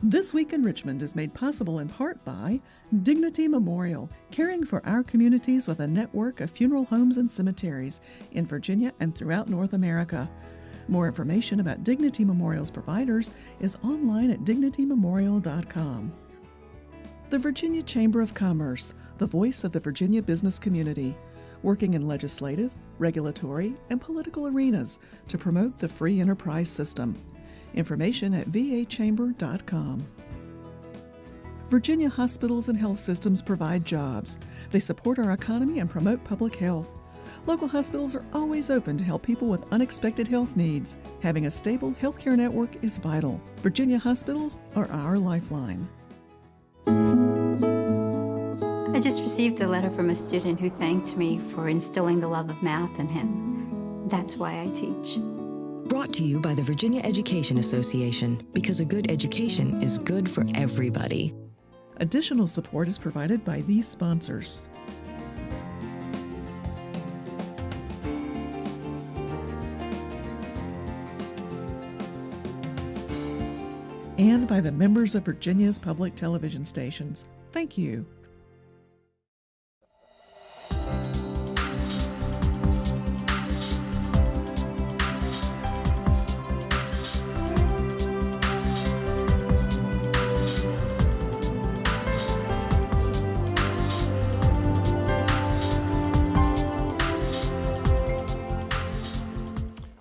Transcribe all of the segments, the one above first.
This Week in Richmond is made possible in part by Dignity Memorial, caring for our communities with a network of funeral homes and cemeteries in Virginia and throughout North America. More information about Dignity Memorial's providers is online at dignitymemorial.com. The Virginia Chamber of Commerce, the voice of the Virginia business community, working in legislative, regulatory, and political arenas to promote the free enterprise system. Information at vachamber.com. Virginia hospitals and health systems provide jobs. They support our economy and promote public health. Local hospitals are always open to help people with unexpected health needs. Having a stable healthcare network is vital. Virginia hospitals are our lifeline. I just received a letter from a student who thanked me for instilling the love of math in him. That's why I teach. Brought to you by the Virginia Education Association, because a good education is good for everybody. Additional support is provided by these sponsors. And by the members of Virginia's public television stations. Thank you.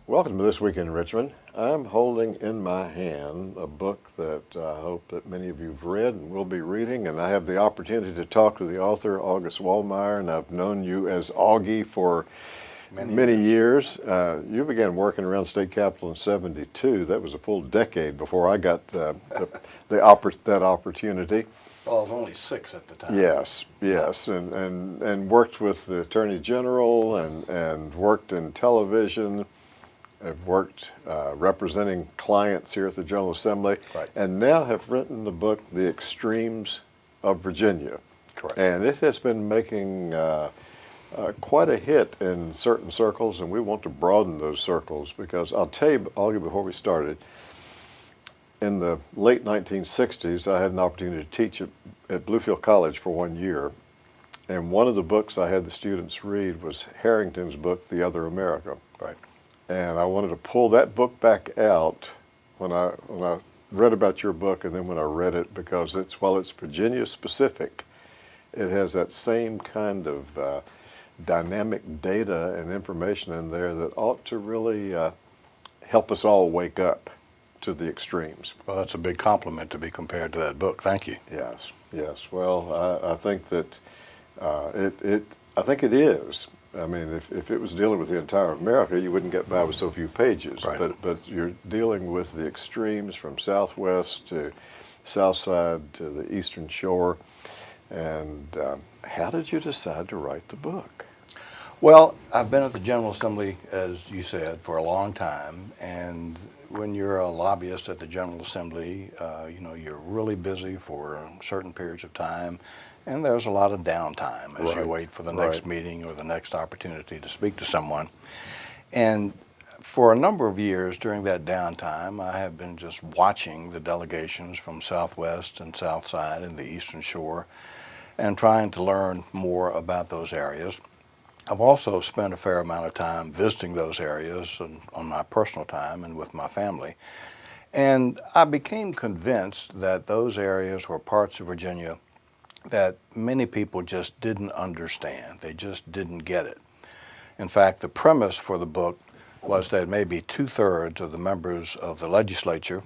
Welcome to This Week in Richmond. I'm holding in my hand a book that I hope that many of you have read and will be reading, and I have the opportunity to talk to the author, August Wallmeyer, and I've known you as Augie for many years. You began working around State Capitol in '72. That was a full decade before I got that opportunity. Well, I was only 6 at the time. Yes, and worked with the Attorney General and worked in television. I've worked representing clients here at the General Assembly, right, and now have written the book, The Extremes of Virginia. Correct. And it has been making quite a hit in certain circles, and we want to broaden those circles because I'll tell you, Augie, before we started, in the late 1960s, I had an opportunity to teach at Bluefield College for 1 year, and one of the books I had the students read was Harrington's book, The Other America. Right. And I wanted to pull that book back out when I read about your book and then when I read it, because while it's Virginia specific, it has that same kind of dynamic data and information in there that ought to really help us all wake up to the extremes. Well, that's a big compliment to be compared to that book. Thank you. Yes. Well, I think that I think it is. I mean, if it was dealing with the entire America, you wouldn't get by with so few pages. Right. But you're dealing with the extremes from Southwest to Southside to the Eastern Shore. And how did you decide to write the book? Well, I've been at the General Assembly, as you said, for a long time. And when you're a lobbyist at the General Assembly, you're really busy for certain periods of time. And there's a lot of downtime as you wait for the next meeting or the next opportunity to speak to someone. And for a number of years during that downtime, I have been just watching the delegations from Southwest and Southside and the Eastern Shore and trying to learn more about those areas. I've also spent a fair amount of time visiting those areas on my personal time and with my family. And I became convinced that those areas were parts of Virginia that many people just didn't understand. They just didn't get it. In fact, the premise for the book was that maybe 2/3 of the members of the legislature,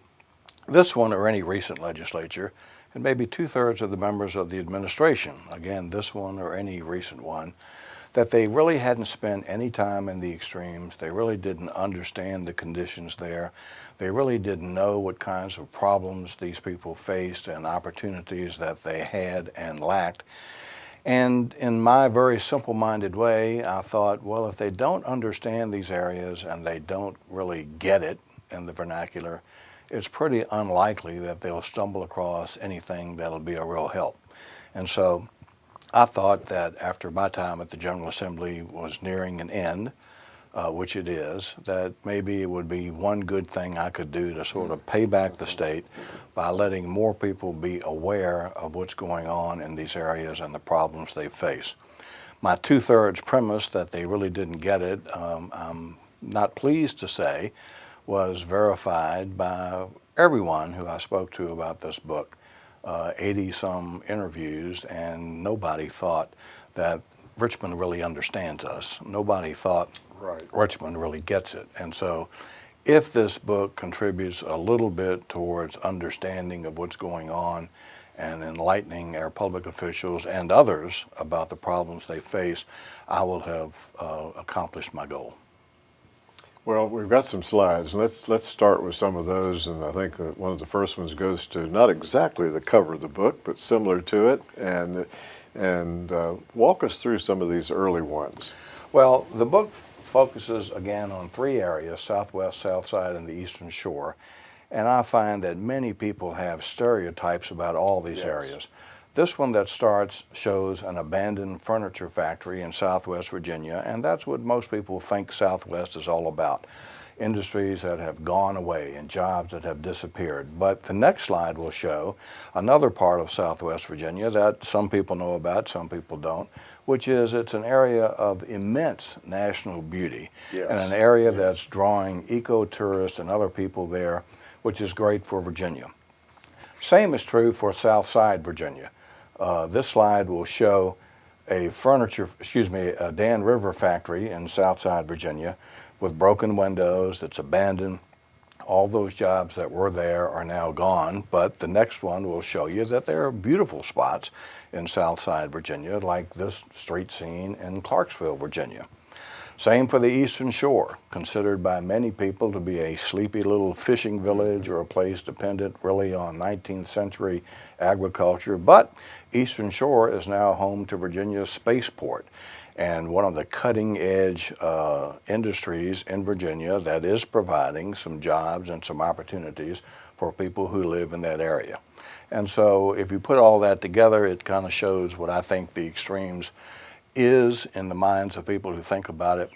this one or any recent legislature, and maybe 2/3 of the members of the administration, again, this one or any recent one, that they really hadn't spent any time in the extremes. They really didn't understand the conditions there. They really didn't know what kinds of problems these people faced and opportunities that they had and lacked. And in my very simple-minded way, I thought, well, if they don't understand these areas and they don't really get it in the vernacular, it's pretty unlikely that they'll stumble across anything that'll be a real help. And so I thought that after my time at the General Assembly was nearing an end, which it is, that maybe it would be one good thing I could do to sort of pay back the state by letting more people be aware of what's going on in these areas and the problems they face. My two-thirds premise that they really didn't get it, I'm not pleased to say, was verified by everyone who I spoke to about this book. 80-some interviews, and nobody thought that Richmond really understands us. Nobody thought Richmond really gets it. And so if this book contributes a little bit towards understanding of what's going on and enlightening our public officials and others about the problems they face, I will have accomplished my goal. Well, we've got some slides. Let's start with some of those, and I think that one of the first ones goes to not exactly the cover of the book, but similar to it, and walk us through some of these early ones. Well, the book focuses again on three areas: Southwest, Southside, and the Eastern Shore. And I find that many people have stereotypes about all these areas. This one that starts shows an abandoned furniture factory in Southwest Virginia, and that's what most people think Southwest is all about. Industries that have gone away and jobs that have disappeared. But the next slide will show another part of Southwest Virginia that some people know about, some people don't, which is it's an area of immense national beauty and an area that's drawing eco-tourists and other people there, which is great for Virginia. Same is true for Southside Virginia. This slide will show a Dan River factory in Southside Virginia with broken windows that's abandoned. All those jobs that were there are now gone, but the next one will show you that there are beautiful spots in Southside Virginia, like this street scene in Clarksville, Virginia. Same for the Eastern Shore, considered by many people to be a sleepy little fishing village or a place dependent really on 19th century agriculture. But Eastern Shore is now home to Virginia's spaceport, and one of the cutting edge industries in Virginia that is providing some jobs and some opportunities for people who live in that area. And so if you put all that together, it kind of shows what I think the extremes is in the minds of people who think about it,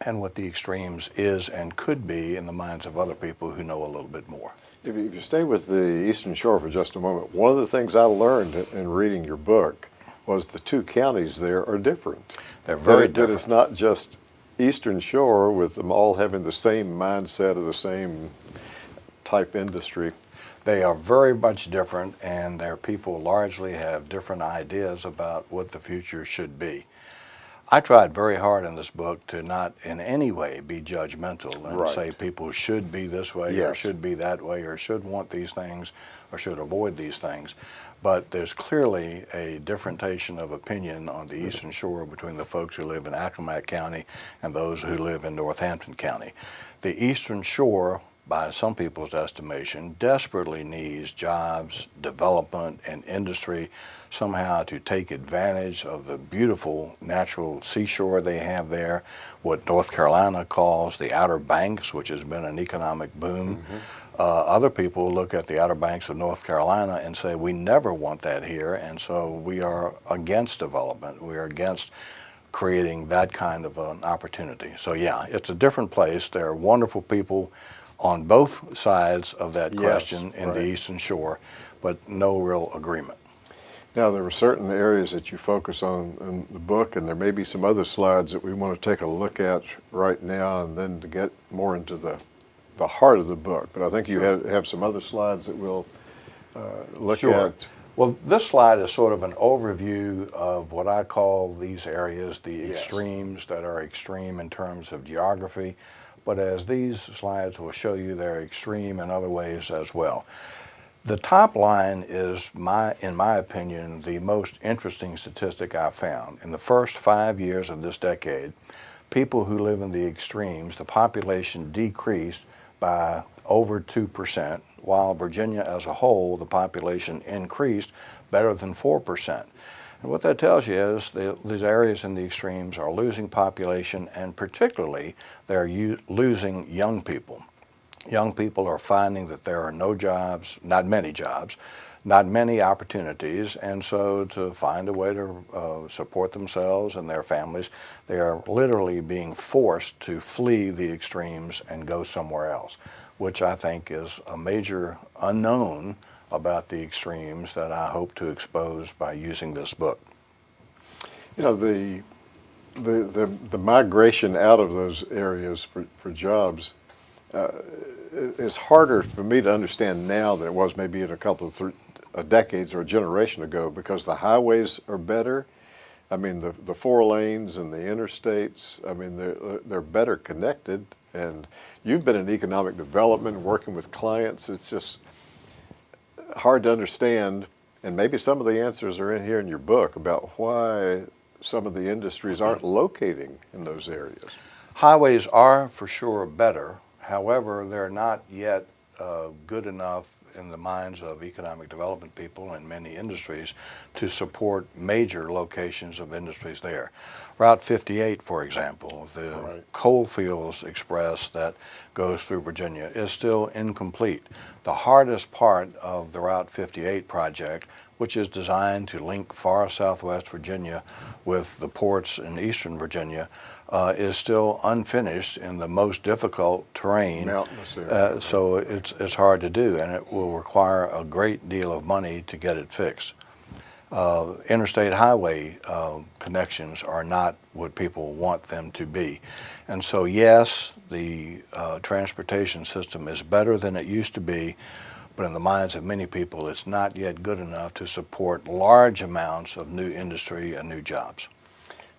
and what the extremes is and could be in the minds of other people who know a little bit more. If you stay with the Eastern Shore for just a moment, one of the things I learned in reading your book was the two counties there are different. They're very different. That it's not just Eastern Shore with them all having the same mindset of the same type industry. They are very much different, and their people largely have different ideas about what the future should be. I tried very hard in this book to not in any way be judgmental and say people should be this way or should be that way or should want these things or should avoid these things. But there's clearly a differentiation of opinion on the Eastern Shore between the folks who live in Accomack County and those who live in Northampton County. The Eastern Shore, by some people's estimation, desperately needs jobs, development, and industry somehow to take advantage of the beautiful natural seashore they have there, what North Carolina calls the Outer Banks, which has been an economic boom. Other people look at the Outer Banks of North Carolina and say, we never want that here, and so we are against development. We are against creating that kind of an opportunity. So yeah, it's a different place. There are wonderful people on both sides of that question in the Eastern Shore, but no real agreement. Now, there were certain areas that you focus on in the book, and there may be some other slides that we want to take a look at right now and then to get more into the heart of the book. But I think you have some other slides that we'll look at. Well, this slide is sort of an overview of what I call these areas, the extremes that are extreme in terms of geography. But as these slides will show you, they're extreme in other ways as well. The top line is, in my opinion, the most interesting statistic I've found. In the first 5 years of this decade, people who live in the extremes, the population decreased by over 2%, while Virginia as a whole, the population increased better than 4%. And what that tells you is these areas in the extremes are losing population, and particularly they're losing young people. young people are finding that there are no jobs, not many opportunities, and so to find a way to support themselves and their families, they are literally being forced to flee the extremes and go somewhere else, which I think is a major unknown about the extremes that I hope to expose by using this book. You know, the migration out of those areas for jobs is harder for me to understand now than it was maybe in a couple of decades or a generation ago, because the highways are better. I mean, the 4 lanes and the interstates, I mean, they're better connected. And you've been in economic development, working with clients. It's just hard to understand, and maybe some of the answers are in here in your book about why some of the industries aren't locating in those areas. Highways are for sure better. However, they're not yet good enough in the minds of economic development people in many industries to support major locations of industries there. Route 58, for example, the Coalfields Express that goes through Virginia is still incomplete. The hardest part of the Route 58 project, which is designed to link far southwest Virginia with the ports in eastern Virginia, is still unfinished in the most difficult terrain. Mountainous area. So it's hard to do, and it will require a great deal of money to get it fixed. Interstate highway connections are not what people want them to be. And so yes, the transportation system is better than it used to be, but in the minds of many people it's not yet good enough to support large amounts of new industry and new jobs.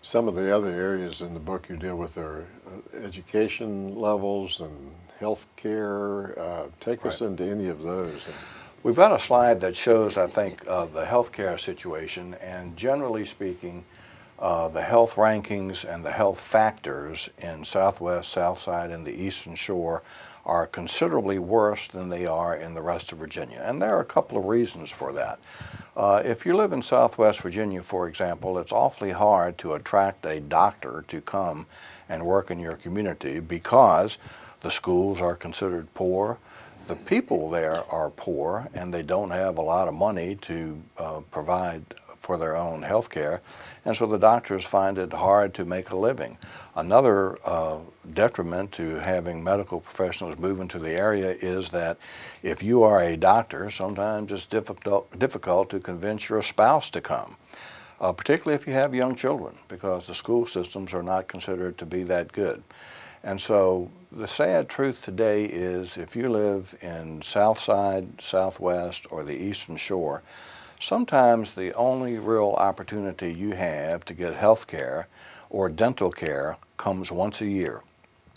Some of the other areas in the book you deal with are education levels and health care. Take us into any of those. We've got a slide that shows, I think, the healthcare situation, and generally speaking, the health rankings and the health factors in Southwest, Southside, and the Eastern Shore are considerably worse than they are in the rest of Virginia. And there are a couple of reasons for that. If you live in Southwest Virginia, for example, it's awfully hard to attract a doctor to come and work in your community because the schools are considered poor, the people there are poor, and they don't have a lot of money to provide for their own health care, and so the doctors find it hard to make a living. Another detriment to having medical professionals move into the area is that if you are a doctor, sometimes it's difficult to convince your spouse to come, particularly if you have young children, because the school systems are not considered to be that good. And so the sad truth today is if you live in Southside, Southwest, or the Eastern Shore, sometimes the only real opportunity you have to get health care or dental care comes once a year,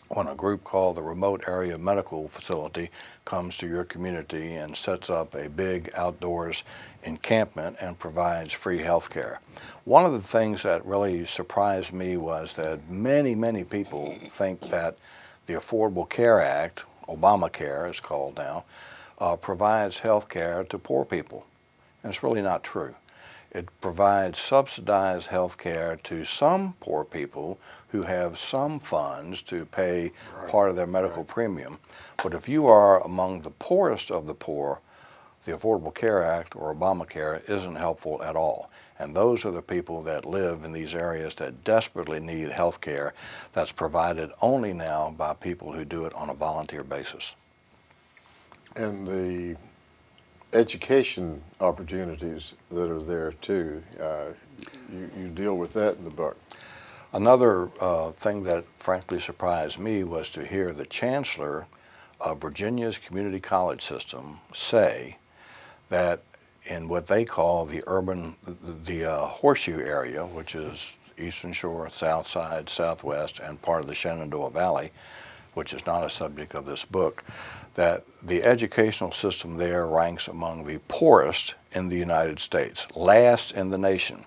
when a group called the Remote Area Medical Facility comes to your community and sets up a big outdoors encampment and provides free health care. One of the things that really surprised me was that many people think that the Affordable Care Act, Obamacare it's called now, provides health care to poor people. And it's really not true. It provides subsidized health care to some poor people who have some funds to pay part of their medical premium. But if you are among the poorest of the poor, the Affordable Care Act or Obamacare isn't helpful at all. And those are the people that live in these areas that desperately need health care that's provided only now by people who do it on a volunteer basis. And the education opportunities that are there too, you deal with that in the book. Another thing that frankly surprised me was to hear the chancellor of Virginia's community college system say that in what they call the horseshoe area, which is Eastern Shore, South Side, Southwest, and part of the Shenandoah Valley, which is not a subject of this book, that the educational system there ranks among the poorest in the United States, last in the nation,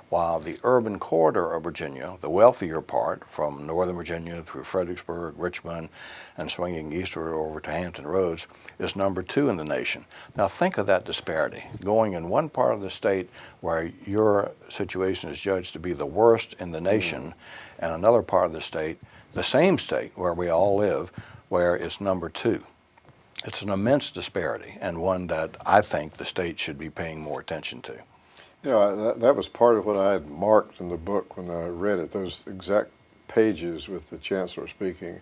while the urban corridor of Virginia, the wealthier part from Northern Virginia through Fredericksburg, Richmond, and swinging eastward over to Hampton Roads, is number 2 in the nation. Now think of that disparity, going in one part of the state where your situation is judged to be the worst in the nation, and another part of the state, the same state where we all live, where it's number 2. It's an immense disparity, and one that I think the state should be paying more attention to. You know, that was part of what I had marked in the book when I read it, those exact pages with the chancellor speaking.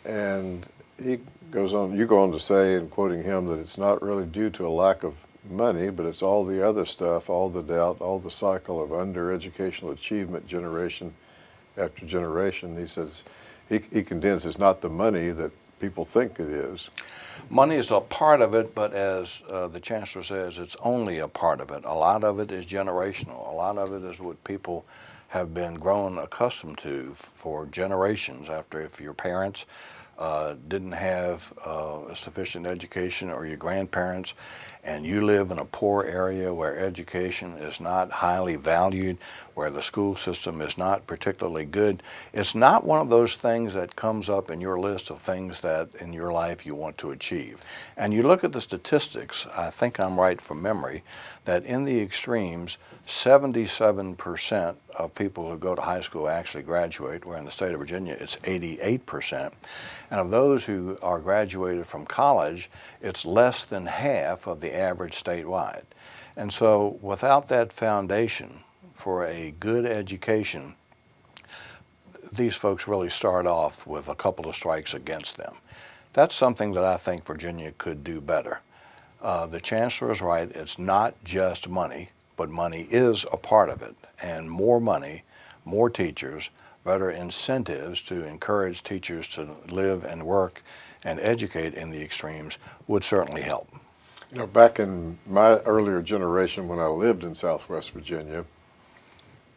And he goes on, you go on to say, in quoting him, that it's not really due to a lack of money, but it's all the other stuff, all the doubt, all the cycle of under-educational achievement generation after generation. He says, he contends it's not the money that people think it is. Money is a part of it, but as the chancellor says, it's only a part of it. A lot of it is generational. A lot of it is what people have been grown accustomed to for generations. After, if your parents didn't have a sufficient education, or your grandparents, and you live in a poor area where education is not highly valued, where the school system is not particularly good, it's not one of those things that comes up in your list of things that in your life you want to achieve. And you look at the statistics, I think I'm right from memory, that in the extremes, 77% of people who go to high school actually graduate, where in the state of Virginia it's 88%. And of those who are graduated from college, it's less than half of the average statewide. And so without that foundation for a good education, these folks really start off with a couple of strikes against them. That's something that I think Virginia could do better. The chancellor is right, it's not just money, but money is a part of it. And more money, more teachers, better incentives to encourage teachers to live and work and educate in the extremes would certainly help. You know, back in my earlier generation when I lived in Southwest Virginia,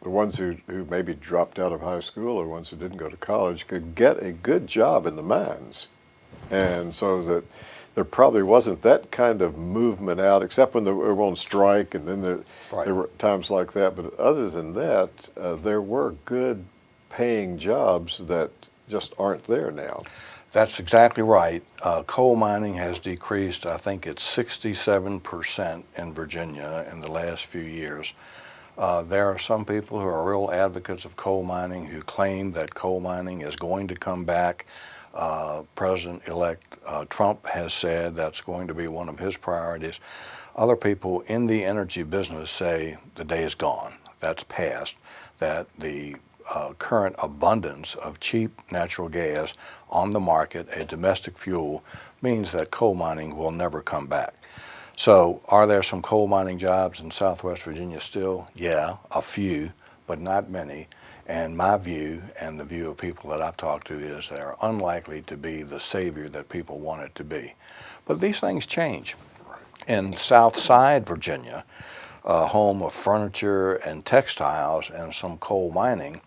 the ones who maybe dropped out of high school or ones who didn't go to college could get a good job in the mines. And so that there probably wasn't that kind of movement out, except when they were on strike, and then there were times like that. But other than that, there were good paying jobs that just aren't there now. That's exactly right. Coal mining has decreased, I think it's 67% in Virginia in the last few years. There are some people who are real advocates of coal mining who claim that coal mining is going to come back. President-elect Trump has said that's going to be one of his priorities. Other people in the energy business say the day is gone, that's past, that the current abundance of cheap natural gas on the market, a domestic fuel, means that coal mining will never come back. So are there some coal mining jobs in Southwest Virginia still? Yeah, a few, but not many. And my view, and the view of people that I've talked to, is they are unlikely to be the savior that people want it to be. But these things change. In Southside Virginia, home of furniture and textiles and some coal mining,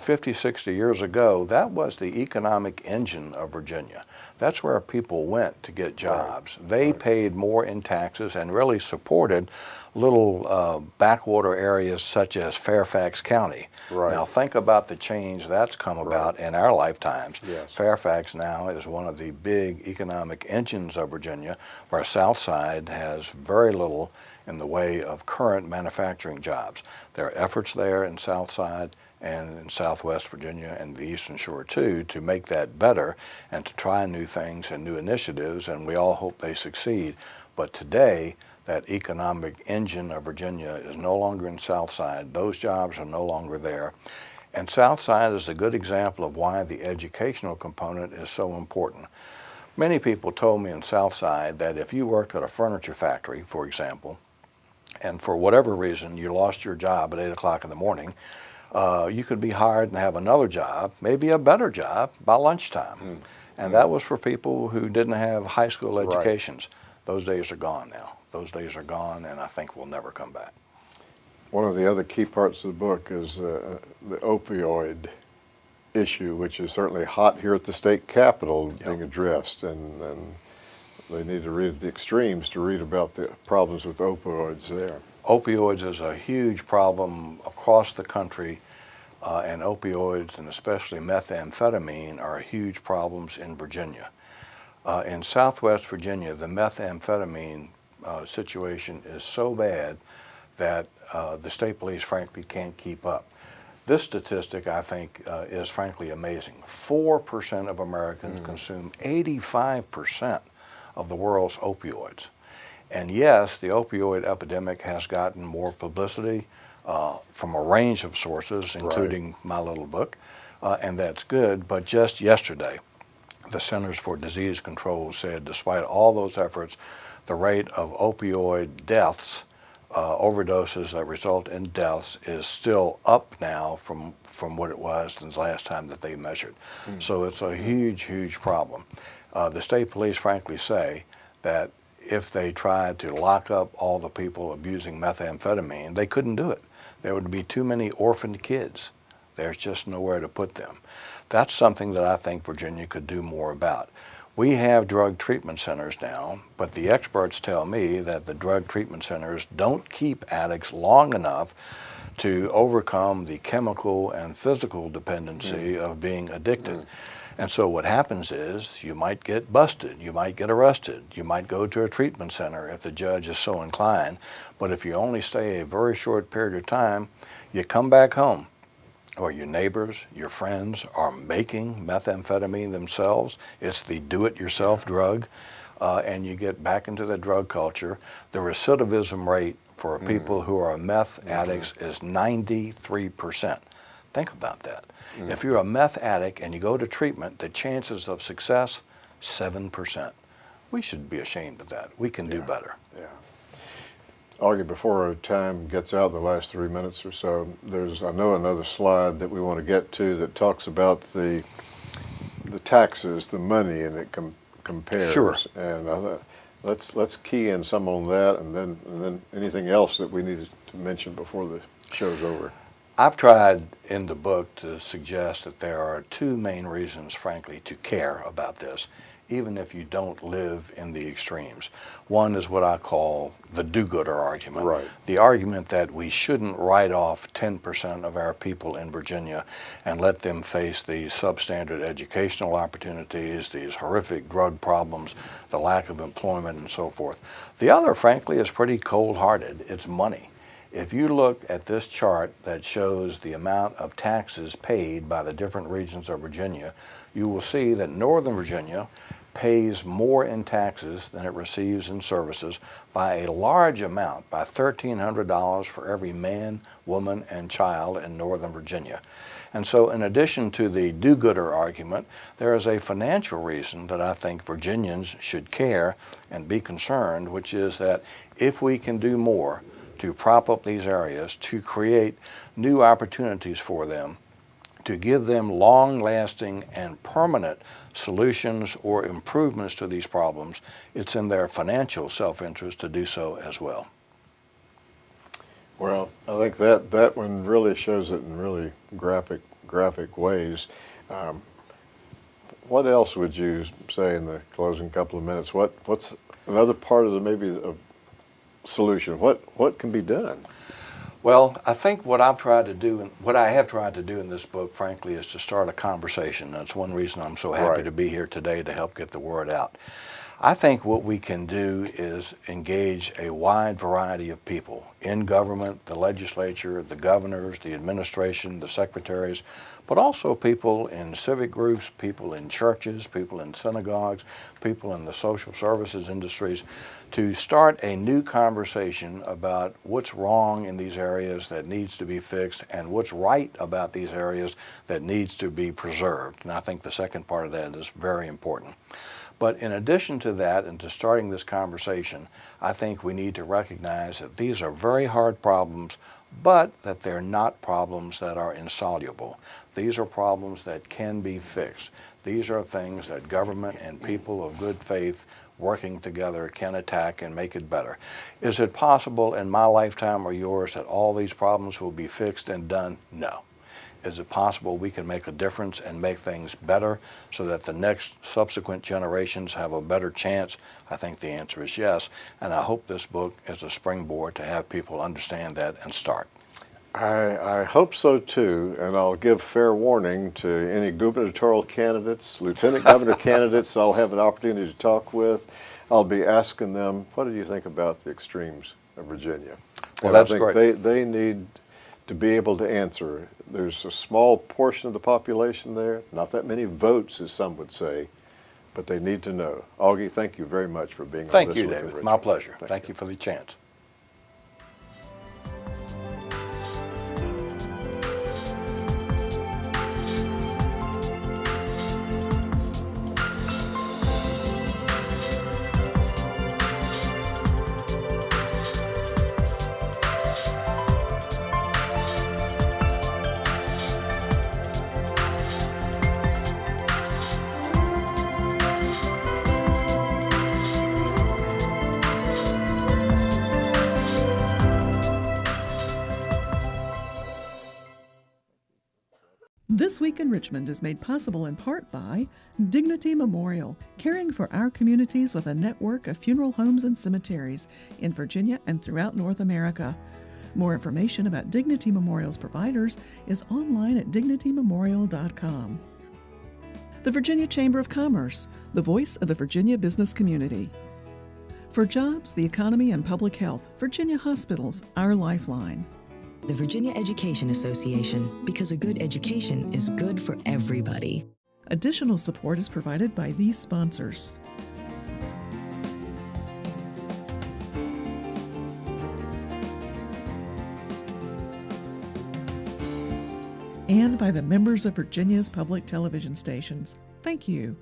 50, 60 years ago, that was the economic engine of Virginia. That's where people went to get jobs. They paid more in taxes and really supported little backwater areas such as Fairfax County. Now think about the change that's come about in our lifetimes. Fairfax now is one of the big economic engines of Virginia, where Southside has very little in the way of current manufacturing jobs. There are efforts there in Southside and in Southwest Virginia and the Eastern Shore too, to make that better and to try new things and new initiatives, and we all hope they succeed. But today, that economic engine of Virginia is no longer in Southside. Those jobs are no longer there. And Southside is a good example of why the educational component is so important. Many people told me in Southside that if you worked at a furniture factory, for example, and for whatever reason you lost your job at 8 o'clock in the morning, you could be hired and have another job, maybe a better job, by lunchtime. And that was for people who didn't have high school educations. Those days are gone now. Those days are gone, and I think will never come back. One of the other key parts of the book is the opioid issue, which is certainly hot here at the state capitol being addressed, and they need to read the extremes to read about the problems with opioids there. Opioids is a huge problem across the country, and opioids, and especially methamphetamine, are huge problems in Virginia. In Southwest Virginia, the methamphetamine situation is so bad that the state police frankly can't keep up. This statistic, I think, is frankly amazing. 4% of Americans consume 85% of the world's opioids. And yes, the opioid epidemic has gotten more publicity from a range of sources, including my little book, and that's good. But just yesterday, the Centers for Disease Control said despite all those efforts, the rate of opioid deaths, overdoses that result in deaths, is still up now from what it was the last time that they measured. So it's a huge, huge problem. The state police frankly say that if they tried to lock up all the people abusing methamphetamine, they couldn't do it. There would be too many orphaned kids. There's just nowhere to put them. That's something that I think Virginia could do more about. We have drug treatment centers now, but the experts tell me that the drug treatment centers don't keep addicts long enough to overcome the chemical and physical dependency of being addicted. And so what happens is you might get busted, you might get arrested, you might go to a treatment center if the judge is so inclined, but if you only stay a very short period of time, you come back home, or your neighbors, your friends are making methamphetamine themselves. It's the do-it-yourself drug, and you get back into the drug culture. The recidivism rate for people who are meth addicts is 93%. Think about that. If you're a meth addict and you go to treatment, the chances of success, 7%. We should be ashamed of that. We can do better. Yeah. Augie, before our time gets out, the last 3 minutes or so, there's, I know, another slide that we want to get to that talks about the taxes, the money, and it compares. Sure. And let's key in some on that, and then anything else that we need to mention before the show's over. I've tried in the book to suggest that there are two main reasons, frankly, to care about this, even if you don't live in the extremes. One is what I call the do-gooder argument. Right. The argument that we shouldn't write off 10% of our people in Virginia and let them face these substandard educational opportunities, these horrific drug problems, the lack of employment, and so forth. The other, frankly, is pretty cold-hearted. It's money. If you look at this chart that shows the amount of taxes paid by the different regions of Virginia, you will see that Northern Virginia pays more in taxes than it receives in services by a large amount, by $1,300 for every man, woman, and child in Northern Virginia. And so in addition to the do-gooder argument, there is a financial reason that I think Virginians should care and be concerned, which is that if we can do more to prop up these areas, to create new opportunities for them, to give them long-lasting and permanent solutions or improvements to these problems, it's in their financial self-interest to do so as well. Well, I think that one really shows it in really graphic ways. What else would you say in the closing couple of minutes? What's another part of the solution? What can be done? Well, I think what I have tried to do in this book, frankly, is to start a conversation. That's one reason I'm so happy to be here today, to help get the word out. I think what we can do is engage a wide variety of people in government, the legislature, the governors, the administration, the secretaries, but also people in civic groups, people in churches, people in synagogues, people in the social services industries, to start a new conversation about what's wrong in these areas that needs to be fixed and what's right about these areas that needs to be preserved. And I think the second part of that is very important. But in addition to that, and to starting this conversation, I think we need to recognize that these are very hard problems, but that they're not problems that are insoluble. These are problems that can be fixed. These are things that government and people of good faith working together can attack and make it better. Is it possible in my lifetime or yours that all these problems will be fixed and done? No. Is it possible we can make a difference and make things better so that the next subsequent generations have a better chance? I think the answer is yes, and I hope this book is a springboard to have people understand that and start. I hope so too, and I'll give fair warning to any gubernatorial candidates, lieutenant governor candidates I'll have an opportunity to talk with. I'll be asking them, what do you think about the extremes of Virginia? Well, and that's I think great. They need to be able to answer. There's a small portion of the population there, not that many votes as some would say, but they need to know. Augie, thank you very much for being on Thank This you, Week in David. Richmond. My pleasure. Thank Thank you for the chance. This Week in Richmond is made possible in part by Dignity Memorial, caring for our communities with a network of funeral homes and cemeteries in Virginia and throughout North America. More information about Dignity Memorial's providers is online at dignitymemorial.com. The Virginia Chamber of Commerce, the voice of the Virginia business community. For jobs, the economy, and public health, Virginia Hospitals, our lifeline. The Virginia Education Association, because a good education is good for everybody. Additional support is provided by these sponsors. And by the members of Virginia's public television stations. Thank you.